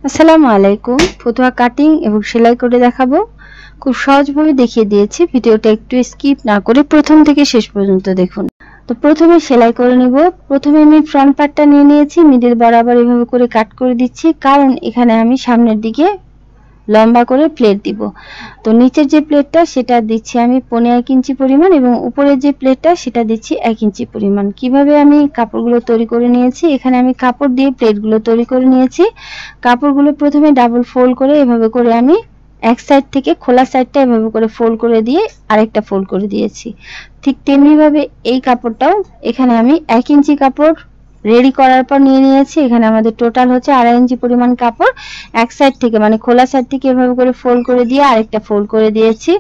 আসসালামু আলাইকুম। ফতুয়া কাটিং এবং সেলাই করে দেখাবো। খুব সহজভাবে দেখিয়ে দিয়েছি। ভিডিওটা একটু স্কিপ না করে প্রথম থেকে শেষ পর্যন্ত দেখুন। তো প্রথমে সেলাই করে নিব। প্রথমে আমি ফ্রন্ট পার্টটা নিয়ে নিয়েছি, মিডল বরাবর এভাবে করে কাট করে দিচ্ছি, কারণ এখানে আমি সামনের দিকে লম্বা করে প্লেট দিব। তো নিচের যে প্লেটটা সেটা দিচ্ছি আমি 1.5 ইঞ্চি পরিমাণ এবং উপরের যে প্লেটটা সেটা দিচ্ছি 1 ইঞ্চি পরিমাণ। কিভাবে আমি কাপড়গুলো তৈরি করে নিয়েছি, এখানে আমি কাপড় দিয়ে প্লেটগুলো তৈরি করে নিয়েছি। কাপড়গুলো প্রথমে ডাবল ফোল্ড করে এভাবে করে আমি এক সাইড থেকে খোলা সাইডটা এভাবে করে ফোল্ড করে দিয়ে আরেকটা ফোল্ড করে দিয়েছি। ঠিক তেমনি ভাবে এই কাপড়টাও এখানে আমি 1 ইঞ্চি কাপড় রেডি করার পর নিয়ে নিয়েছি। এখানে আমাদের টোটাল হচ্ছে 2.5 ইঞ্চি পরিমাণ কাপড় এক সাইড থেকে মানে খোলা সাইড থেকে এভাবে করে ফোল্ড করে দিয়ে আরেকটা ফোল্ড করে দিয়েছি।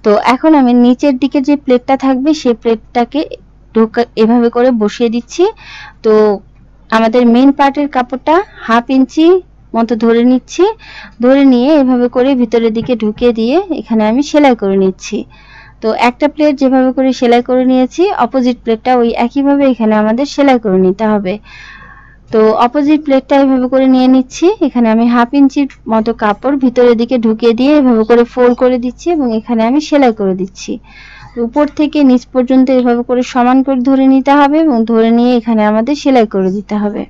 তো এখন আমি নিচের দিকে যে প্লেটটা থাকবে সেই প্লেটটাকে এভাবে করে বসিয়ে দিচ্ছি। তো আমাদের মেইন পার্টের কাপড়টা 1/2 ইঞ্চি মতো ধরে নিচ্ছি, ধরে নিয়ে এভাবে করে ভিতরের দিকে ঢুকিয়ে দিয়ে এখানে আমি সেলাই করে নিচ্ছি। তো একটা প্লেট যেভাবে করে সেলাই করে নিয়েছি, অপোজিট প্লেটটা ওই একইভাবে এখানে আমাদের সেলাই করে নিতে হবে। তো অপোজিট প্লেটটা এভাবে করে নিয়ে নিচ্ছি। এখানে আমি 1/2 ইঞ্চির মতো কাপড় ভিতরের দিকে ঢুকিয়ে দিয়ে এভাবে করে ফোল্ড করে দিচ্ছি এবং এখানে আমি সেলাই করে দিচ্ছি। উপর থেকে নিচ পর্যন্ত এভাবে করে সমান করে ধরে নিতে হবে এবং ধরে নিয়ে এখানে আমাদের সেলাই করে দিতে হবে।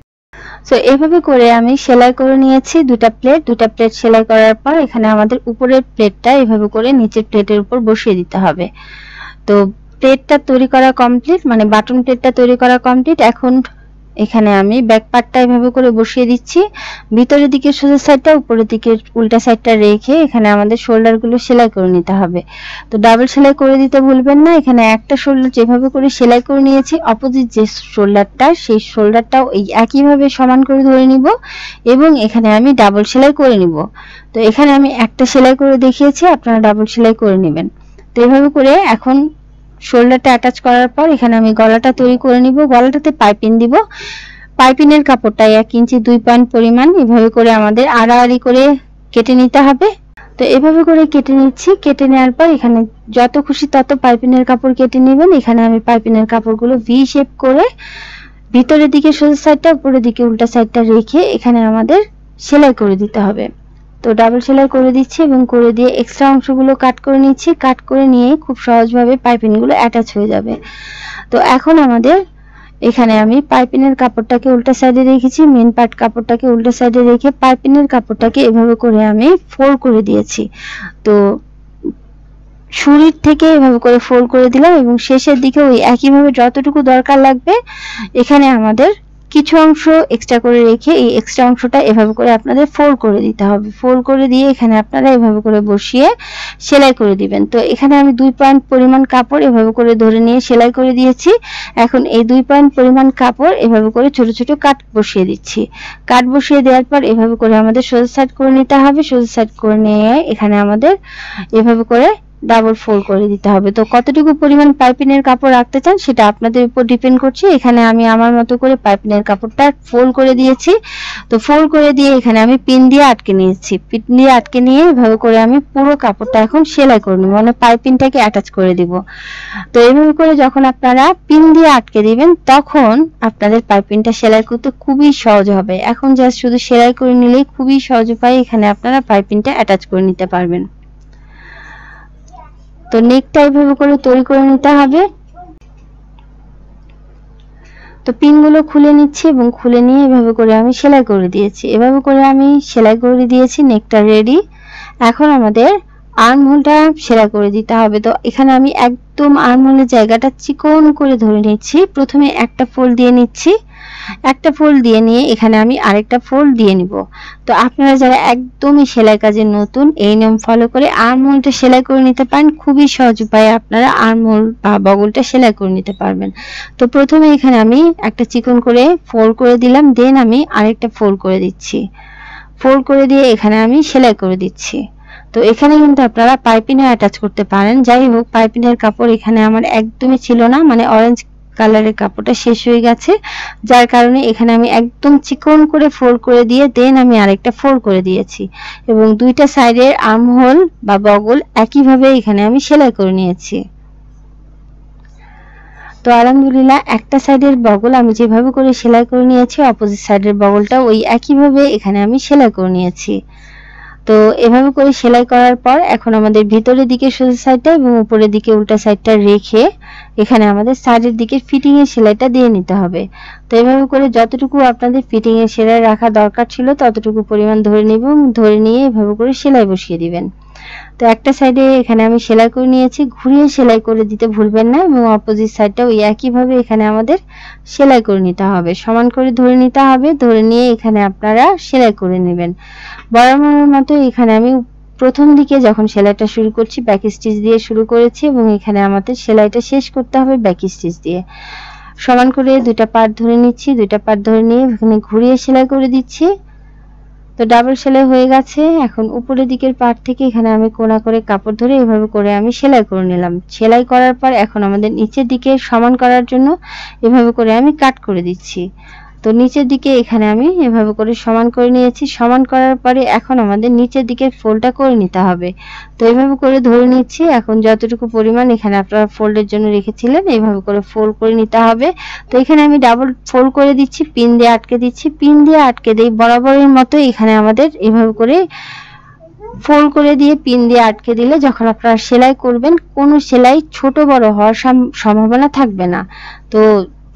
সো এভাবে করে আমি সেলাই করে নিয়েছি দুটা প্লেট সেলাই করার পর এখানে আমাদের উপরের প্লেটটা এভাবে করে নিচের প্লেটের উপর বসিয়ে দিতে হবে। তো প্লেটটা তৈরি করা কমপ্লিট, মানে বাটন প্লেটটা তৈরি করা কমপ্লিট। এখন এখানে আমি ব্যাক পার্টটা এভাবে করে বসিয়ে দিচ্ছি। ভিতরের দিকে সোজা সাইডটা, উপরের দিকে উল্টা সাইডটা রেখে এখানে আমাদের শোল্ডারগুলো সেলাই করে নিতে হবে। তো ডাবল সেলাই করে দিতে ভুলবেন না। এখানে একটা শোল্ডার যেভাবে করে সেলাই করে নিয়েছি, অপোজিট যে শোল্ডারটা সেই শোল্ডারটাও এই একইভাবে সমান করে ধরে নিব এবং এখানে আমি ডাবল সেলাই করে নিব। তো এখানে আমি একটা সেলাই করে দেখিয়েছি, আপনারা ডাবল সেলাই করে নেবেন। তো এভাবে করে এখন শোল্ডারটা অ্যাটাচ করার পর এখানে আমি গলাটা তৈরি করে নিব। গলাটাতে পাইপিং দিব। পাইপিংয়ের কাপড়টা 1 ইঞ্চি 2 পয়েন্ট পরিমাণ এভাবে করে আমাদের আড়াআড়ি করে কেটে নিতে হবে। তো এভাবে করে কেটে নিচ্ছি। কেটে নেওয়ার পর এখানে যত খুশি তত পাইপিংয়ের কাপড় কেটে নেবেন। এখানে আমি পাইপিংয়ের কাপড়গুলো ভি শেপ করে ভিতরের দিকে সোজা সাইডটা, উপরের দিকে উল্টা সাইডটা রেখে এখানে আমাদের সেলাই করে দিতে হবে। তো ডাবল সেলাই করে দিচ্ছি এবং করে দিয়ে এক্সট্রা অংশগুলো কাট করে নিচ্ছি। কাট করে নিয়ে খুব সহজভাবে পাইপিংগুলো অ্যাটাচ হয়ে যাবে। তো এখন আমাদের এখানে আমি পাইপিংয়ের কাপড়টাকে উল্টা সাইডে রেখেছি, মেন পার্ট কাপড়টাকে উল্টা সাইডে রেখে পাইপিংয়ের কাপড়টাকে এভাবে করে আমি ফোল্ড করে দিয়েছি। তো শুরুর থেকে এভাবে করে ফোল্ড করে দিলাম এবং শেষের দিকে ওই একইভাবে যতটুকু দরকার লাগবে এখানে আমাদের কিছু অংশ এক্সট্রা করে রেখে এই এক্সট্রা অংশটা এভাবে করে আপনাদের ফোল্ড করে দিতে হবে। ফোল্ড করে দিয়ে এখানে আপনারা এভাবে করে বসিয়ে সেলাই করে দিবেন। তো এখানে আমি 2 পয়েন্ট পরিমাণ কাপড় এভাবে করে ধরে নিয়ে সেলাই করে দিয়েছি। এখন এই 2 পয়েন্ট পরিমাণ কাপড় এভাবে করে ছোট ছোট কাট বসিয়ে দিচ্ছি। কাট বসিয়ে দেওয়ার পর এভাবে করে আমাদের সোজা সাইড করে নিতে হবে। সোজা সাইড করে নিয়ে এখানে আমাদের এভাবে করে ডাবল ফোল্ড করে দিতে হবে। তো কতটুকু পরিমাণ পাইপিংয়ের কাপড় রাখতে চান সেটা আপনাদের উপর ডিপেন্ড করছে। এখানে আমি আমার মতো করে পাইপিংয়ের কাপড়টা ফোল্ড করে দিয়েছি। তো ফোল্ড করে দিয়ে এখানে আমি পিন দিয়ে আটকে নিয়েছি। পিন দিয়ে আটকে নিয়ে এভাবে করে আমি পুরো কাপড়টা এখন সেলাই করে নেব, মানে পাইপিংটাকে অ্যাটাচ করে দিব। তো এইভাবে করে যখন আপনারা পিন দিয়ে আটকে দিবেন তখন আপনাদের পাইপিংটা সেলাই করতে খুবই সহজ হবে। এখন জাস্ট শুধু সেলাই করে নিলেই খুবই সহজ উপায় এখানে আপনারা পাইপিংটা অ্যাটাচ করে নিতে পারবেন। তো নেকটা এইভাবে করে তৈরি করে নিতে হবে। তো পিনগুলো খুলে নিচ্ছি এবং খুলে নিয়ে এভাবে করে আমি সেলাই করে দিয়েছি। এভাবে করে আমি সেলাই করে দিয়েছি, নেকটা রেডি। এখন আমাদের আর্মহোলটা সেলাই করে দিতে হবে। তো এখানে আমি একদম আর্মহোলের জায়গাটা চিকন করে ধরে নিচ্ছি। প্রথমে একটা ফোল্ড দিয়ে নিচ্ছি, একটা ফোল্ড দিয়ে নিয়ে এখানে আমি আরেকটা ফোল্ড দিয়ে নিব। তো আপনারা যারা একদমই সেলাই কাজে নতুন এই নিয়ম ফলো করে আর্মহোলটা সেলাই করে নিতে পারেন। খুবই সহজ উপায়ে আপনারা আর্মহোল বা বগলটা সেলাই করে নিতে পারবেন। তো প্রথমে এখানে আমি একটা চিকন করে ফোল্ড করে দিলাম, দেন আমি আরেকটা ফোল্ড করে দিচ্ছি। ফোল্ড করে দিয়ে এখানে আমি সেলাই করে দিচ্ছি। তো এখানে কিন্তু আপনারা পাইপিংও অ্যাটাচ করতে পারেন। যাই হোক, পাইপিংয়ের কাপড় এখানে আমার একদমই ছিল না, মানে অরেঞ্জ কালারের কাপড়টা শেষ হয়ে গেছে, যার কারণে এখানে আমি একদম চিকন করে ফোল্ড করে দিয়ে দেন আমি আরেকটা ফোল্ড করে দিয়েছি এবং দুইটা সাইডের আর্মহোল বা বগল একইভাবে এখানে আমি সেলাই করে নিয়েছি। তো তো আলহামদুলিল্লাহ একটা সাইডের বগল আমি যেভাবে করে সেলাই করে নিয়েছি, অপোজিট সাইডের বগলটা ওই একইভাবে এখানে আমি সেলাই করে নিয়েছি। তো এভাবে করে সেলাই করার পর এখন আমাদের ভিতরের দিকে সোজা সাইডটা এবং উপরের দিকে উল্টা সাইডটা রেখে এখানে আমাদের সাইডের দিকে ফিটিং এর সেলাইটা দিয়ে নিতে হবে। তো এভাবে করে যতটুকু আপনাদের ফিটিং এর সেলাই রাখা দরকার ছিল ততটুকু পরিমাণ ধরে নেব এবং ধরে নিয়ে এভাবে করে সেলাই বসিয়ে দিবেন। তো একটা সাইডে এখানে আমি সেলাই করে নিয়েছি, ঘুরিয়ে সেলাই করে দিতে ভুলবেন না এবং অপোজিট সাইডটা ওই একইভাবে এখানে আমাদের সেলাই করে নিতে হবে, সমান করে ধরে নিতে হবে। ধরে নিয়ে এখানে আপনারা সেলাই করে নেবেন। বরাবরের মতো এখানে আমি প্রথম দিকে যখন সেলাইটা শুরু করছি ব্যাক স্টিচ দিয়ে শুরু করেছি এবং এখানে আমাদের সেলাইটা শেষ করতে হবে ব্যাক স্টিচ দিয়ে। সমান করে দুইটা পার্ট ধরে নিচ্ছি, দুইটা পার্ট ধরে নিয়ে এখানে ঘুরিয়ে সেলাই করে দিচ্ছি। তো ডাবল সেলাই হয়ে গেছে। এখন উপরের দিকের পার্ট থেকে এখানে আমি কোণা করে কাপড় ধরে এভাবে করে আমি সেলাই করে নিলাম। সেলাই করার পর এখন আমাদের নিচের দিকে সমান করার জন্য এভাবে করে আমি কাট করে দিচ্ছি। তো নিচের দিকে এখানে আমি এভাবে করে সমান করে নিয়েছি। সমান করার পরে এখন আমাদের নিচের দিকে ফোল্ডটা করে নিতে হবে। তো এইভাবে করে ধরে নিচ্ছি। এখন যতটুকু পরিমাণ এখানে আপনারা ফোল্ডের জন্য রেখেছিলেন এইভাবে করে ফোল্ড করে নিতে হবে। তো এখানে আমি ডাবল ফোল্ড করে দিচ্ছি, পিন দিয়ে আটকে দিচ্ছি। পিন দিয়ে আটকে দেই বরাবরের মতো এখানে আমাদের এভাবে করে ফোল্ড করে দিয়ে পিন দিয়ে আটকে দিলে যখন আপনারা সেলাই করবেন কোনো সেলাই ছোট বড় হওয়ার সম্ভাবনা থাকবে না। তো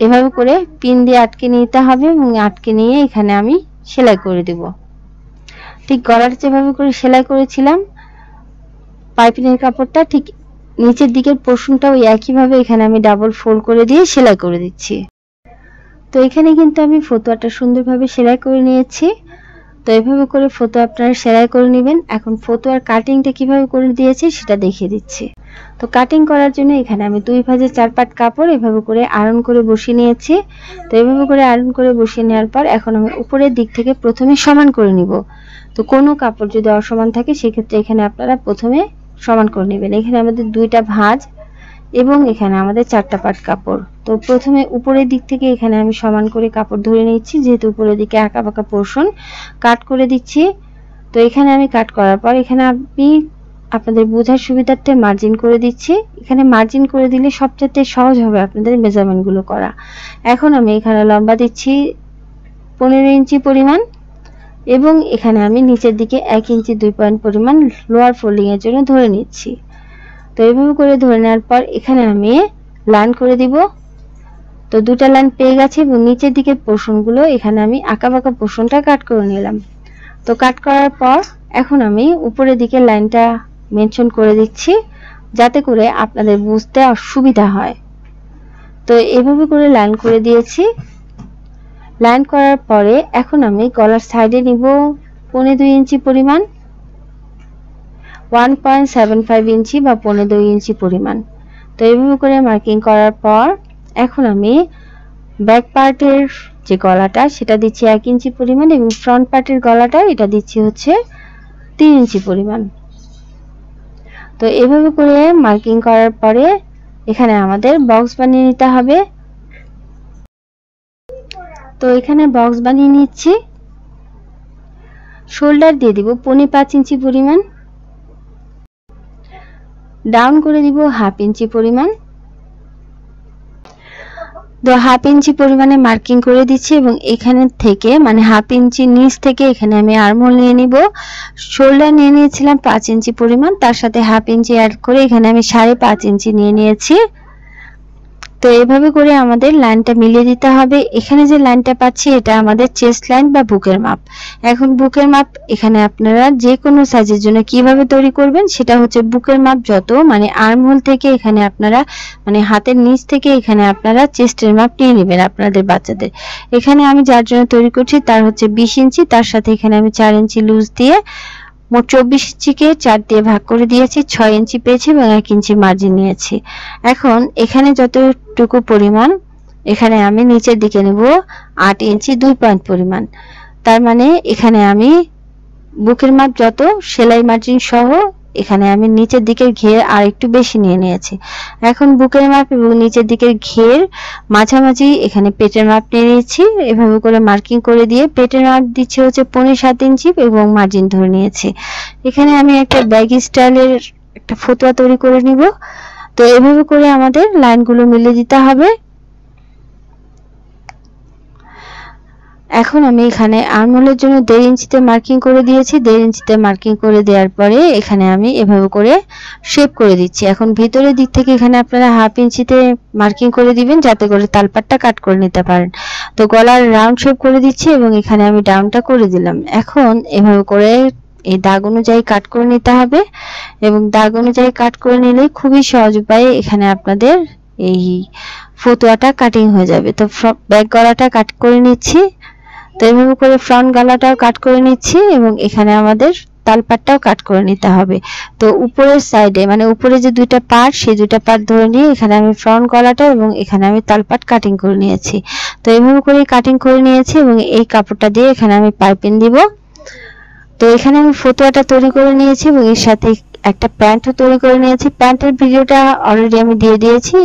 এভাবে করে পিন দিয়ে আটকে নিতে হবে এবং আটকে নিয়ে এখানে আমি সেলাই করে দেব। ঠিক গলার যেভাবে করে সেলাই করেছিলাম পাইপিংয়ের কাপড়টা ঠিক নিচের দিকের পোর্শনটা ওই একইভাবে এখানে আমি ডাবল ফোল্ড করে দিয়ে সেলাই করে দিচ্ছি। তো এখানে কিন্তু আমি ফতুয়াটা সুন্দরভাবে সেলাই করে নিয়েছি। তো এভাবে করে ফতুয়া আপনারা সেলাই করে নেবেন। এখন ফতুয়ার কাটিংটা কিভাবে করে দিয়েছি সেটা দেখিয়ে দিচ্ছি। তো কাটিং করার জন্য এখানে আমি 2 ভাঁজে 4 পাট কাপড় এভাবে করে আয়রন করে বসিয়ে নিয়েছি। তো এভাবে করে আয়রন করে বসিয়ে নেওয়ার পর এখন আমি উপরের দিক থেকে প্রথমে সমান করে নিব। তো কোনো কাপড় যদি অসমান থাকে সেক্ষেত্রে এখানে আপনারা প্রথমে সমান করে নেবেন। এখানে আমাদের 2টা ভাঁজ এবং এখানে আমাদের 4টা পাট কাপড়। তো প্রথমে উপরের দিক থেকে এখানে আমি সমান করে কাপড় ধরে নিচ্ছি, যেহেতু উপরের দিকে আঁকা বাঁকা পোর্শন কাট করে দিচ্ছি। তো এখানে আমি কাট করার পর এখানে আমি আপনাদের বোঝার সুবিধার্থে মার্জিন করে দিচ্ছি। এখানে মার্জিন করে দিলে সবচেয়ে সহজ হবে আপনাদের মেজারমেন্ট গুলো করা। এখন আমি এখানে লম্বা দিচ্ছি 15 ইঞ্চি পরিমাণ এবং এখানে আমি নিচের দিকে 1 ইঞ্চি 2 পয়েন্ট পরিমাণ লোয়ার ফোল্ডিং এর জন্য ধরে নিচ্ছি। তো এইভাবে করে ধরে নেওয়ার পর এখানে আমি লাইন করে দিব। তো দুটো লাইন পেয়ে গেছে এবং নিচের দিকের পোর্শনগুলো এখানে আমি আঁকাবাঁকা পোর্শনটা কাট করে নিলাম। তো কাট করার পর এখন আমি উপরের দিকে লাইনটা মেনশন করে দিচ্ছি যাতে করে আপনাদের বুঝতে অসুবিধা হয়। তো এইভাবে করে লাইন করে দিয়েছি। লাইন করার পরে এখন আমি গলার সাইডে নিব 2.5 ইঞ্চি পরিমাণ, 1.75 ইঞ্চি বা 2.5 ইঞ্চি পরিমাণ। তো এইভাবে করে মার্কিং করার পর এখন আমি ব্যাক পার্টের যে গলাটা সেটা দিচ্ছি 1 ইঞ্চি পরিমাণ এবং ফ্রন্ট পার্টের গলাটা এটা দিচ্ছি হচ্ছে 3 ইঞ্চি পরিমাণ। তো এভাবে করে মার্কিং করার পরে এখানে আমাদের বক্স বানিয়ে নিতে হবে। তো এখানে বক্স বানিয়ে নিচ্ছি। শোল্ডার দিয়ে দিব 5.5 ইঞ্চি পরিমাণ, ডাউন করে দিব 1/2 ইঞ্চি পরিমাণ। তো 1/2 ইঞ্চি পরিমাণে মার্কিং করে দিচ্ছি এবং এখানে থেকে মানে 1/2 ইঞ্চি নিচ থেকে এখানে আমি আর্মহোল নিয়ে নিব। শোল্ডার নিয়ে নিয়েছিলাম 5 ইঞ্চি পরিমাণ, তার সাথে 1/2 ইঞ্চি অ্যাড করে এখানে আমি 5.5 ইঞ্চি নিয়ে নিয়েছি। তো এভাবে করে আমাদের লাইনটা মিলিয়ে দিতে হবে। এখানে যে লাইনটা পাচ্ছি এটা আমাদের চেস্ট লাইন বা বুকের মাপ। এখন বুকের মাপ এখানে আপনারা যে কোনো সাইজের জন্য কিভাবে তৈরি করবেন সেটা হচ্ছে বুকের মাপ যত মানে আর্মহোল থেকে এখানে আপনারা মানে হাতের নিচ থেকে এখানে আপনারা চেস্টের মাপ নিয়ে নেবেন আপনাদের বাচ্চাদের। এখানে আমি যার জন্য তৈরি করছি তার হচ্ছে 20 ইঞ্চি, তার সাথে এখানে আমি 4 ইঞ্চি লুজ দিয়ে মোট 24 ইঞ্চিকে 4 দিয়ে ভাগ করে দিয়েছি, 6 ইঞ্চি পেয়েছি এবং 1 ইঞ্চি মার্জিন নিয়েছি। এখন এখানে যতটুকু পরিমাণ এখানে আমি নিচের দিকে নেব 8 ইঞ্চি 2 পয়েন্ট পরিমাণ। তার মানে এখানে আমি বুকের মাপ যত সেলাই মার্জিন সহ এখানে আমি নিচের দিকের ঘের আর একটু বেশি নিয়ে নিয়েছি। এখন বুকের মাপ এবং নিচের দিকের ঘের মাঝামাঝি এখানে পেটের মাপ নিয়ে নিয়েছি। এভাবে করে মার্কিং করে দিয়ে পেটের মাপ দিচ্ছে হচ্ছে 7.5 ইঞ্চি এবং মার্জিন ধরে নিয়েছি। এখানে আমি একটা ব্যাগি স্টাইলের একটা ফতুয়া তৈরি করে নিব। তো এভাবে করে আমাদের লাইনগুলো মিলিয়ে দিতে হবে। এখন আমি এখানে আর্মহোলের জন্য 1.5 ইঞ্চিতে মার্কিং করে দিয়েছি। 1.5 ইঞ্চিতে মার্কিং করে দেওয়ার পরে এখানে আমি এভাবে করে শেপ করে দিচ্ছি। এখন ভিতরের দিক থেকে এখানে আপনারা 1/2 ইঞ্চিতে মার্কিং করে দিবেন যাতে করে তালপাটটা কাট করে নিতে পারেন। তো গলার রাউন্ড শেপ করে দিচ্ছি এবং এখানে আমি ডাউনটা করে দিলাম। এখন এভাবে করে এই দাগ অনুযায়ী কাট করে নিতে হবে এবং দাগ অনুযায়ী কাট করে নিলে খুবই সহজ উপায়ে এখানে আপনাদের এই ফতুয়াটা কাটিং হয়ে যাবে। তো ব্যাক গলাটা কাট করে নিচ্ছি। তো এইভাবে করে ফ্রন্ট গলাটাও কাট করে নিচ্ছি এবং এখানে আমাদের তালপাটটাও কাট করে নিতে হবে। তো উপরের সাইডে মানে উপরে যে দুইটা পার্ট সেই দুইটা পার্ট ধরে নিয়ে এখানে আমি ফ্রন্ট গলাটা এবং এখানে আমি তালপাট কাটিং করে নিয়েছি। তো এইভাবে করে কাটিং করে নিয়েছি এবং এই কাপড়টা দিয়ে এখানে আমি পাইপিং দিব। তো এখানে আমি ফতুয়াটা তৈরি করে নিয়েছি এবং এর সাথে একটা প্যান্টও তৈরি করে নিয়েছি। প্যান্টের ভিডিওটা অলরেডি আমি দিয়ে দিয়েছি।